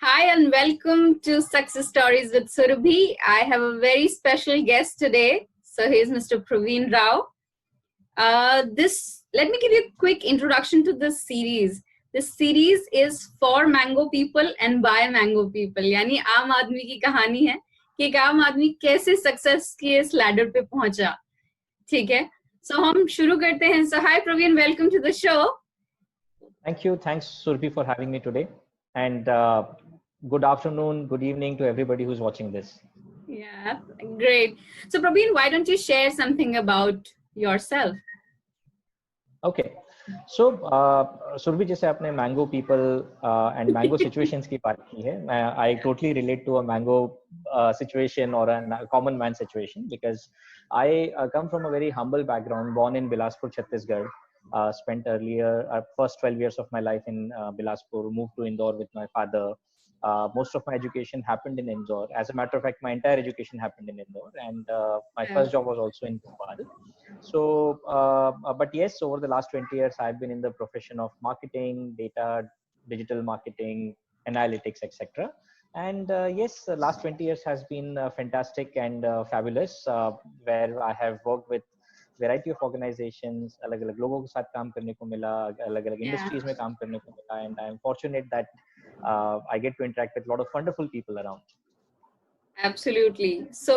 Hi and welcome to Success Stories with Surabhi. I have a very special guest today. So here's Mr. Praveen Rao. Let me give you a quick introduction to this series. This series is for mango people and by mango people. यानी आम आदमी की कहानी है कि एक आम आदमी कैसे सक्सेस के इस लैडर पे पहुंचा. ठीक है. So हम शुरू करते हैं. So hi Praveen, welcome to the show. Thank you. Thanks, Surbi, for having me today. And good afternoon, good evening to everybody who's watching this. Yeah, great. So Praveen, why don't you share something about yourself? Okay. So, Surbi, जैसे आपने mango people and mango situations की बात की है, I totally relate to a mango situation or a common man situation because I come from a very humble background, born in Bilaspur, Chhattisgarh. Spent earlier first 12 years of my life in Bilaspur, moved to Indore with my father. Most of my education happened in Indore. As a matter of fact, my entire education happened in Indore, and my first job was also in Bhopal. So, but yes, over the last 20 years, I've been in the profession of marketing, data, digital marketing, analytics, etc. And yes, the last 20 years has been fantastic and fabulous, where I have worked with variety of organizations, अलग-अलग लोगों के साथ काम करने को मिला, अलग-अलग industries में काम करने को मिला, and I'm fortunate that I get to interact with a lot of wonderful people around. Absolutely. So,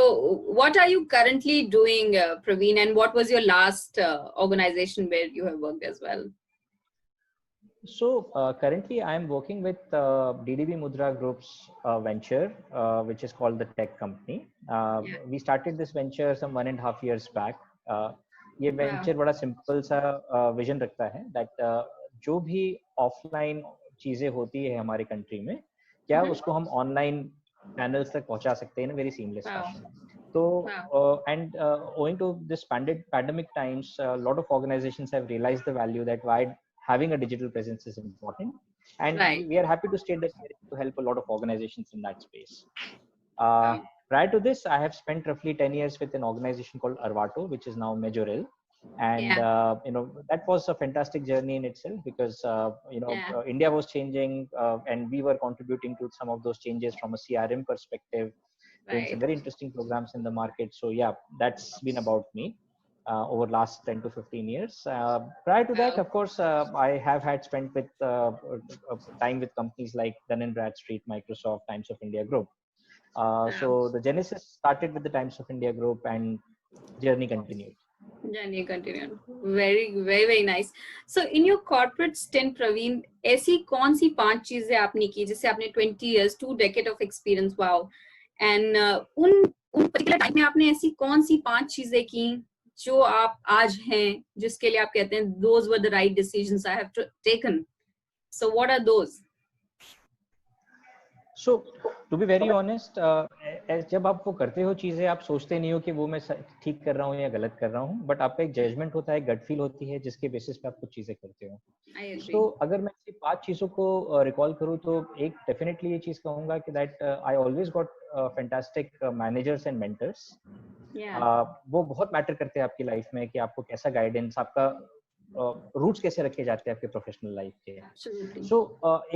what are you currently doing, Praveen, and what was your last organization where you have worked as well? So currently I'm working with DDB Mudra Group's venture, which is called the Tech Company. We started this venture some 1.5 years back. ये venture बड़ा simple सा vision रखता है that जो भी offline चीजें होती है हमारे country में, क्या उसको हम online channels तक पहुंचा सकते हैं in a very seamless fashion. So, and owing to this pandemic times, a lot of organizations have realized the value that why having a digital presence is important, and we are happy to state that we are able to help a lot of organizations in that space. Prior to this, I have spent roughly 10 years with an organization called Arvato, which is now Majorel. And that was a fantastic journey in itself because India was changing and we were contributing to some of those changes from a CRM perspective, doing some very interesting programs in the market. So yeah, that's been about me over last 10 to 15 years. Prior to that, of course, I have had spent with time with companies like Dun & Bradstreet, Microsoft, Times of India Group. So the genesis started with the Times of India Group and journey continued. Journey continued. Very, very, very nice. So in your corporate stint, Praveen, ऐसी कौन सी 5 चीजें आपने की जैसे आपने 20 years, 2 decade of experience, wow. And उन particular time में आपने ऐसी कौन सी 5 चीजें की जो आप आज हैं जिसके लिए आप कहते हैं those were the right decisions I have taken. So what are those? So to be very honest, जब आप वो करते हो चीजें आप सोचते नहीं हो कि वो मैं ठीक कर रहा हूँ या गलत कर रहा हूँ, बट आपका एक जजमेंट होता है, गट फील होती है जिसके बेसिस पे आप कुछ चीजें करते हो. तो अगर मैं ऐसी 5 चीजों को रिकॉल करूँ तो एक डेफिनेटली ये चीज कहूंगा कि that I always got fantastic managers and mentors. वो बहुत मैटर करते हैं आपकी लाइफ में कि आपको कैसा गाइडेंस, आपका रूट्स कैसे रखे जाते हैं आपके प्रोफेशनल लाइफ के. सो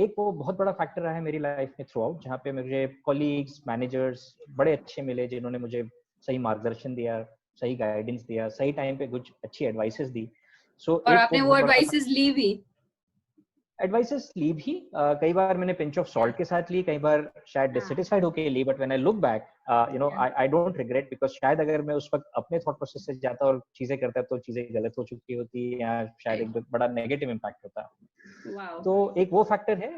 एक वो बहुत बड़ा फैक्टर रहा है मेरी लाइफ में थ्रू आउट, जहाँ पे मुझे कॉलीग्स, मैनेजर्स बड़े अच्छे मिले जिन्होंने मुझे सही मार्गदर्शन दिया, सही गाइडेंस दिया, सही टाइम पे कुछ अच्छी एडवाइसेस दी. सो और आपने वो एडवाइसेस ली भी? एडवाइसेस ली भी, कई बार मैंने पिंच ऑफ सॉल्ट के साथ ली, कई बार शायद डिससेटिस्फाइड होके ली, but when I look back I don't regret because शायद अगर मैं उस वक्त अपने थॉट प्रोसेस से जाता और चीजें करता तो चीजें गलत हो चुकी होती या शायद एक बड़ा नेगेटिव इम्पैक्ट होता. तो एक वो फैक्टर है.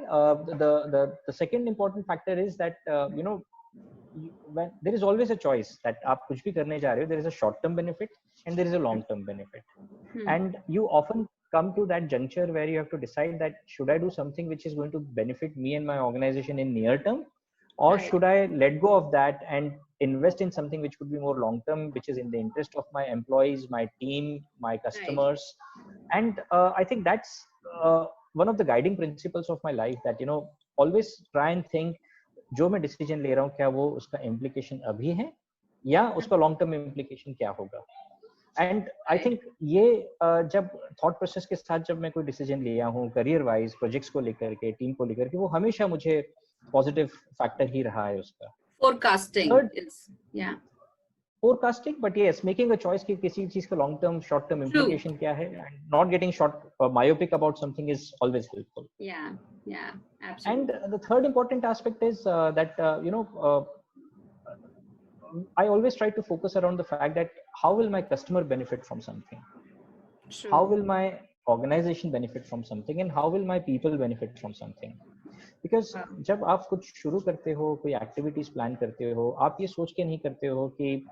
The second important factor is that when there is always a choice that आप कुछ भी करने जा रहे हो, there is a short term benefit and there is a long term benefit. And you often come to that juncture where you have to decide that should I do something which is going to benefit me and my organization in near term, or should I let go of that and invest in something which could be more long term, which is in the interest of my employees, my team, my customers. And I think that's one of the guiding principles of my life, that always try and think जो मैं decision ले रहा हूँ क्या वो उसका implication अभी है या उसका लॉन्ग टर्म इम्प्लीकेशन क्या होगा. एंड आई थिंक ये जब थॉट प्रोसेस के साथ जब मैं कोई डिसीजन लिया हूँ करियर वाइज, प्रोजेक्ट्स को लेकर के, टीम को लेकर के, वो हमेशा मुझे पॉजिटिव फैक्टर ही रहा है उसका. Forecasting Third, is, yeah. forecasting, but yes, making a choice कि किसी चीज का long term short term True. implication क्या है, and not getting myopic about something is always helpful. Yeah, yeah, absolutely. And the third important aspect is that I always try to focus around the fact that how will my customer benefit from something, True. how will my organization benefit from something, and how will my people benefit from something. Because जब आप कुछ शुरू करते हो, कोई activities plan करते हो, आप ये सोच के नहीं करते हो कि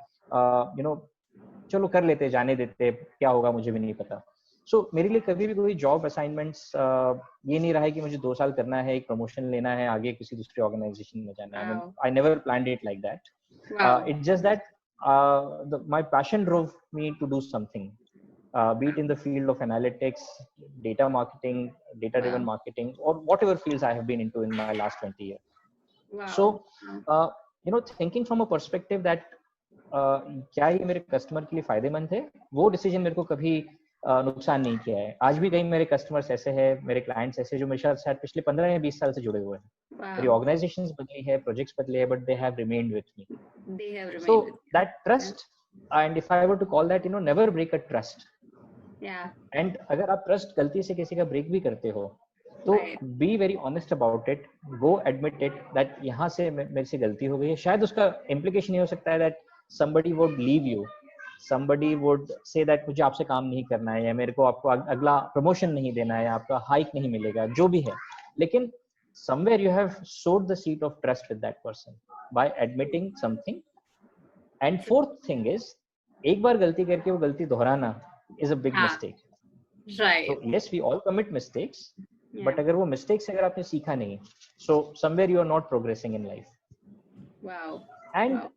चलो कर लेते, जाने देते, क्या होगा मुझे भी नहीं पता. सो मेरे लिए कभी भी कोई जॉब असाइनमेंट्स ये नहीं रहा है कि मुझे 2 साल करना है, एक प्रमोशन लेना है, आगे किसी दूसरी ऑर्गेनाइजेशन में जाना है. I never planned it like that. It's just that my passion drove me to do something, be it in the field of analytics, data marketing, data driven marketing, or whatever fields I have been into in my last 20 years. So thinking from a perspective that क्या ये मेरे customer के लिए फायदेमंद है, वो decision मेरे को कभी नुकसान नहीं किया है. आज भी कई मेरे कस्टमर्स ऐसे हैं, मेरे क्लाइंट्स ऐसे जो मेरे साथ शायद पिछले 15 या 20 साल से जुड़े हुए हैं. मेरी ऑर्गेनाइजेशंस बदली है, प्रोजेक्ट्स बदले हैं, but they have remained with me. So that trust, and if I were to call that, never break a trust. Yeah. And अगर आप ट्रस्ट गलती से किसी का ब्रेक भी करते हो, तो be very honest about it, go admit it that यहाँ से मेरे से गलती हो गई है. शायद उसका इम्प्लीकेशन ये हो सकता है that somebody would leave you, somebody would say that मुझे आपसे काम नहीं करना है, या मेरे को आपको अगला प्रमोशन नहीं देना है, आपका हाइक नहीं मिलेगा, जो भी है. लेकिन somewhere you have sowed the seed of trust with that person by admitting something. And fourth thing is, एक बार गलती करके वो गलती दोहराना is a big mistake. Right. So yes, we all commit mistakes, but अगर वो mistakes से अगर आपने सीखा नहीं, so somewhere you are not progressing in life. Wow. And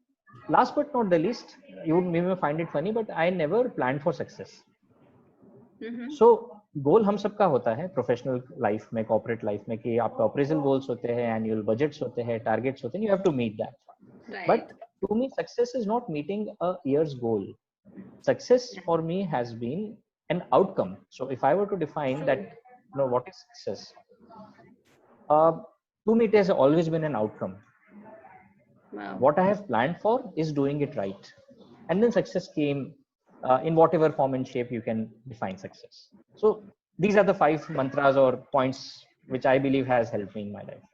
last but not the least, you may find it funny, but I never planned for success. So गोल हम सबका होता है प्रोफेशनल लाइफ में, कॉर्पोरेट लाइफ में, कि आपका appraisal goals होते हैं, एनुअल बजट्स होते हैं, टारगेट्स होते हैं, you have to meet that. But to me, success is not meeting a year's goal. Success for me has been an outcome. So if I were to define that, what is success? To me, it has always been an outcome. Wow. What I have planned for is doing it right. And then success came in whatever form and shape you can define success. So these are the 5 mantras or points which I believe has helped me in my life.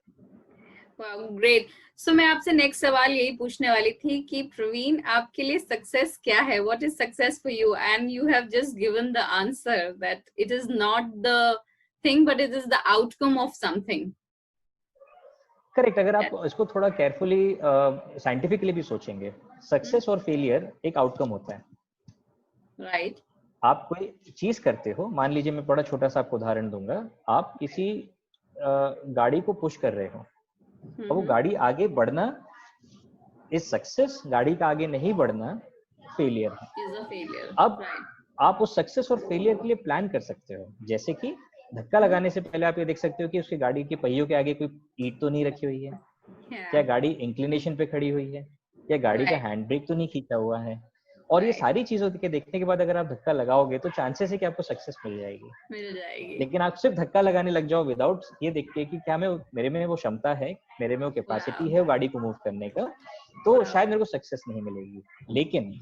Wow, great. So मैं आपसे next सवाल यही पूछने वाली थी कि प्रवीण, आपके लिए सक्सेस क्या है? What is success for you? And you have just given the answer that it is not the thing, but it is the outcome of something. Correct. अगर आप इसको थोड़ा केयरफुली साइंटिफिकली भी सोचेंगे, सक्सेस और फेलियर एक आउटकम होता है. राइट. आप कोई चीज करते हो, मान लीजिए मैं बड़ा छोटा सा आपको उदाहरण दूंगा, आप किसी गाड़ी को पुश कर रहे हो, और वो गाड़ी आगे बढ़ना इज सक्सेस, गाड़ी का आगे नहीं बढ़ना फेलियर है. अब आप उस सक्सेस और फेलियर के लिए प्लान कर सकते हो. जैसे कि धक्का लगाने से पहले आप ये देख सकते हो कि उसकी गाड़ी के पहियों के आगे कोई ईंट तो नहीं रखी हुई है, क्या गाड़ी इंक्लिनेशन पे खड़ी हुई है, या गाड़ी का हैंड ब्रेक तो नहीं खींचा हुआ है. और ये सारी चीजों के देखने के बाद अगर आप धक्का लगाओगे तो चांसेस है कि आपको सक्सेस मिल जाएगी. लेकिन आप सिर्फ धक्का लगाने लग जाओ विदाउट ये देख के कि क्या मेरे में वो क्षमता है, मेरे में वो कैपेसिटी है वो गाड़ी को मूव करने का, तो शायद मेरे को सक्सेस नहीं मिलेगी. लेकिन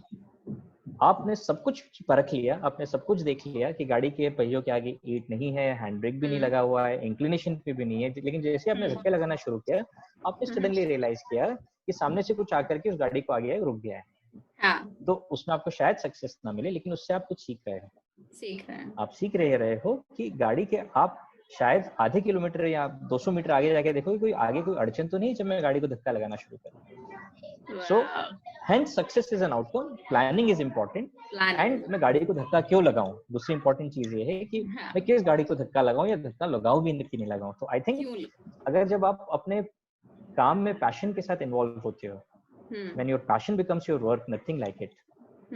आपने सब कुछ परख लिया, आपने सब कुछ देख लिया कि गाड़ी के पहियों के आगे ईंट नहीं है, हैंड ब्रेक भी नहीं लगा हुआ है, इंक्लिनेशन पे भी नहीं है, लेकिन जैसे आपने धक्के लगाना शुरू किया, आपने सडनली रियलाइज किया कि सामने से कुछ आकर के उस गाड़ी को आगे रुक गया है. तो उसमें आपको शायद सक्सेस ना मिले, लेकिन उससे आप कुछ सीख रहे हैं. आप सीख रहे हो कि गाड़ी के आप शायद आधे किलोमीटर या 200 मीटर आगे जाके देखो कोई आगे कोई अड़चन तो नहीं जब मैं गाड़ी को धक्का लगाना शुरू करूं. सो hence success is an outcome, planning is important, and मैं गाड़ी को धक्का क्यों लगाऊं, दूसरी इंपॉर्टेंट चीज ये है कि मैं किस गाड़ी को धक्का लगाऊं या धक्का लगाऊं भी नहीं लगाऊं. तो आई थिंक अगर जब आप अपने काम में पैशन के साथ इन्वॉल्व होते हो, when your passion becomes your work, nothing like it.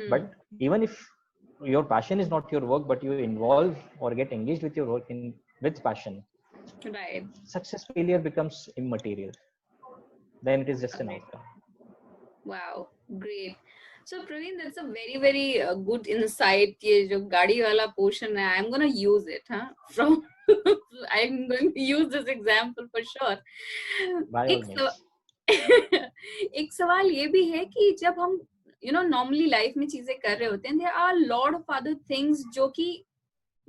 But even if your passion is not your work, but you involve or get engaged with your work with passion, right, success failure becomes immaterial. Then it is just an outcome. Wow, great. So Praveen, that's a very very good insight. ये जो गाड़ी वाला portion है, I'm gonna use it, from I'm going to use this example for sure. By all एक means. एक सवाल ये भी है कि जब हम नॉर्मली लाइफ में चीजें कर रहे होते हैं, there are lot of other things जो कि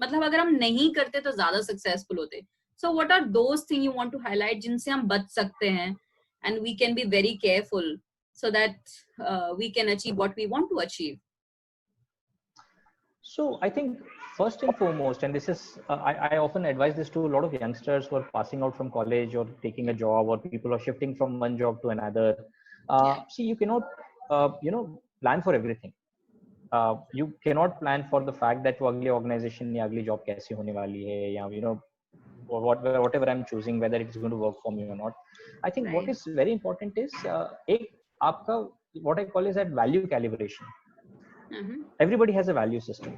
मतलब अगर हम नहीं करते तो ज्यादा सक्सेसफुल होते. So what are those thing you want to highlight जिनसे हम बच सकते हैं and we can be very careful so that we can achieve what we want to achieve? So I think first and foremost, and this is I often advise this to a lot of youngsters who are passing out from college or taking a job, or people are shifting from one job to another. See, you cannot plan for everything. You cannot plan for the fact that वो अगली organization या अगली job कैसी होने वाली है, या whatever I'm choosing, whether it's going to work for me or not. I think what is very important is एक आपका what I call is that value calibration. Everybody has a value system.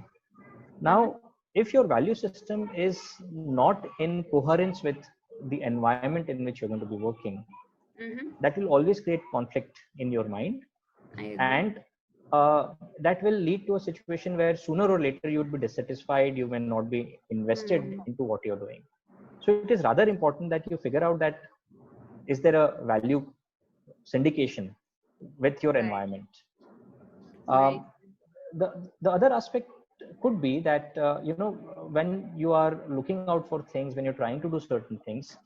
Now, if your value system is not in coherence with the environment in which you're going to be working, that will always create conflict in your mind, and that will lead to a situation where sooner or later you would be dissatisfied, you may not be invested into what you're doing. So it is rather important that you figure out that is there a value syndication with your environment. The other aspect could be that when you are looking out for things, when you're trying to do certain things,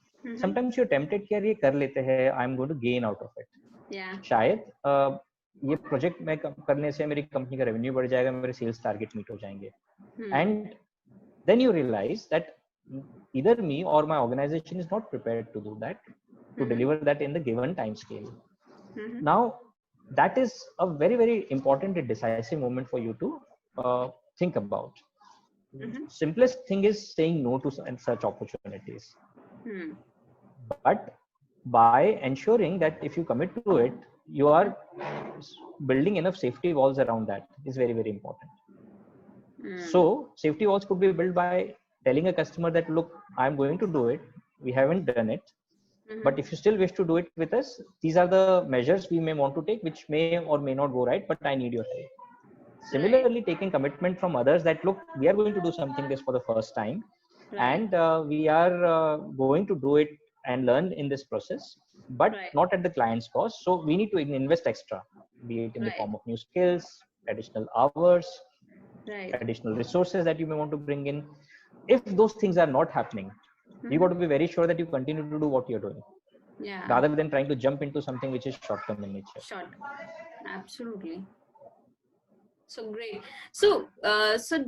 sometimes you're tempted कि यार ये कर लेते हैं, I'm going to gain out of it. शायद ये project मैं करने से मेरी कंपनी का रेवेन्यू बढ़ जाएगा, मेरे सेल्स टारगेट मीट हो जाएंगे, and then you realise that either me or my organization is not prepared to do that, to deliver that in the given time scale. Now that is a very, very important and decisive moment for you to think about. Simplest thing is saying no to such opportunities. But by ensuring that if you commit to it, you are building enough safety walls around that is very, very important. So safety walls could be built by telling a customer that, look, I'm going to do it, we haven't done it, but if you still wish to do it with us, these are the measures we may want to take, which may or may not go right, but I need your help. Similarly, taking commitment from others that, look, we are going to do something this for the first time, and we are going to do it and learn in this process, but not at the client's cost. So we need to invest extra, be it in the form of new skills, additional hours, additional resources that you may want to bring in. If those things are not happening, you got to be very sure that you continue to do what you're doing, rather than trying to jump into something which is short term in nature. Absolutely. So great. So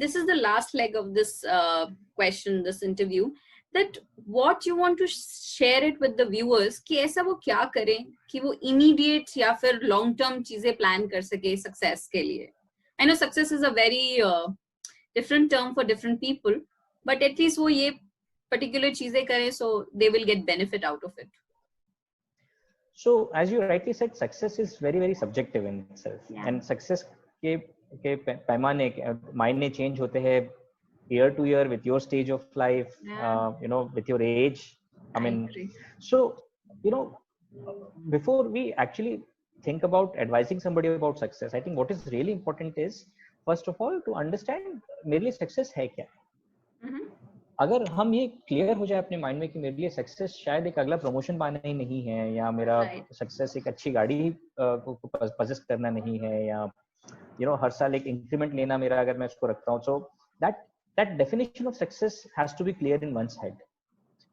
this is the last leg of this question, this interview, that what you want to share it with the viewers कि ऐसा वो क्या करें कि वो immediate या फिर long term चीजें plan कर सके success के लिए. I know success is a very different term for different people, but at least वो ये particular चीजें करें so they will get benefit out of it. So as you rightly said, success is very, very subjective in itself, and success के पैमाने मायने change होते हैं year to year with your stage of life, with your age. I mean, so before we actually think about advising somebody about success, I think what is really important is first of all to understand मेरे लिए success है क्या. अगर हम ये clear हो जाए अपने माइंड में कि मेरे लिए सक्सेस शायद एक अगला प्रमोशन पाना ही नहीं है, या मेरा सक्सेस एक अच्छी गाड़ी को पजेस करना नहीं है, या हर साल एक इंक्रीमेंट लेना मेरा अगर मैं उसको रखता हूँ, so that definition of success has to be clear in one's head.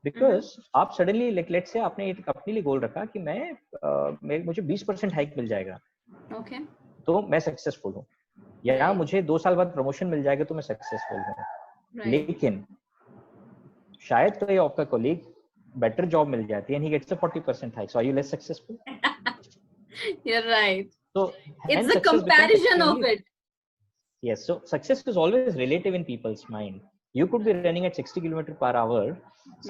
Because आप सडनली लेट्स से आपने अपने लिए गोल रखा कि मुझे 20% हाइक मिल जाएगा, तो मैं सक्सेसफुल हूँ, या मुझे 2 साल बाद प्रमोशन मिल जाएगा तो मैं सक्सेसफुल हूँ. लेकिन शायद तो ये आपका कोलीग बेटर जॉब मिल जाती है and he gets a 40% hike, so are you less successful? You're right. So it's a comparison of it. Yes, so success is always relative in people's mind. You could be running at 60 km per hour,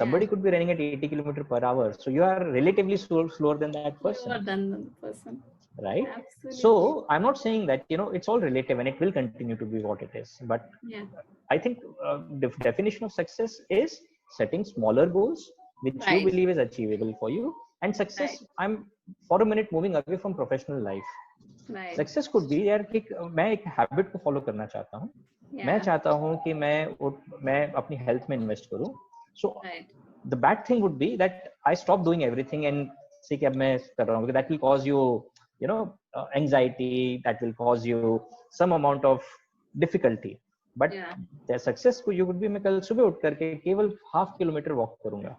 somebody could be running at 80 km per hour, so you are relatively slower than that person. Slower than the person. Right? Absolutely. So I'm not saying that it's all relative and it will continue to be what it is, but I think the definition of success is setting smaller goals which you believe is achievable for you. And success, I'm for a minute moving away from professional life. Success could be यार कि मैं एक habit को follow करना चाहता हूँ. मैं चाहता हूँ कि मैं अपनी health में invest करूँ. So the bad thing would be that I stop doing everything and say कि अब मैं कर रहा हूँ, because that will cause you, you know, anxiety, that will cause you some amount of difficulty. But the success को you would be, मैं कल सुबह उठ करके केवल 0.5 किलोमीटर वॉक करूंगा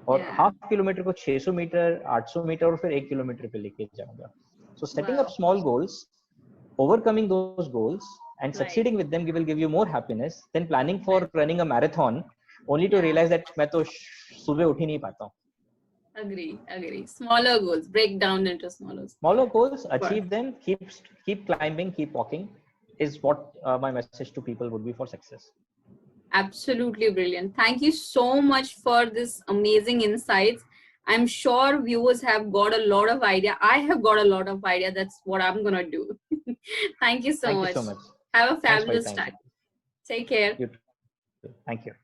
और 0.5 किलोमीटर को 600 मीटर, 800 मीटर और फिर 1 किलोमीटर पे लेके जाऊंगा. So setting up small goals, overcoming those goals and succeeding with them will give you more happiness than planning for running a marathon only to realize that मैं तो सुबह उठ ही नहीं पाता हूँ. Agree. Smaller goals, break down into smaller goals, achieve them, keep climbing, keep walking is what my message to people would be for success. Absolutely brilliant. Thank you so much for this amazing insights. I'm sure viewers have got a lot of idea. I have got a lot of idea. That's what I'm gonna do. Thank you so much. Thank you so much. Have a fabulous time. Take care. You too. Thank you.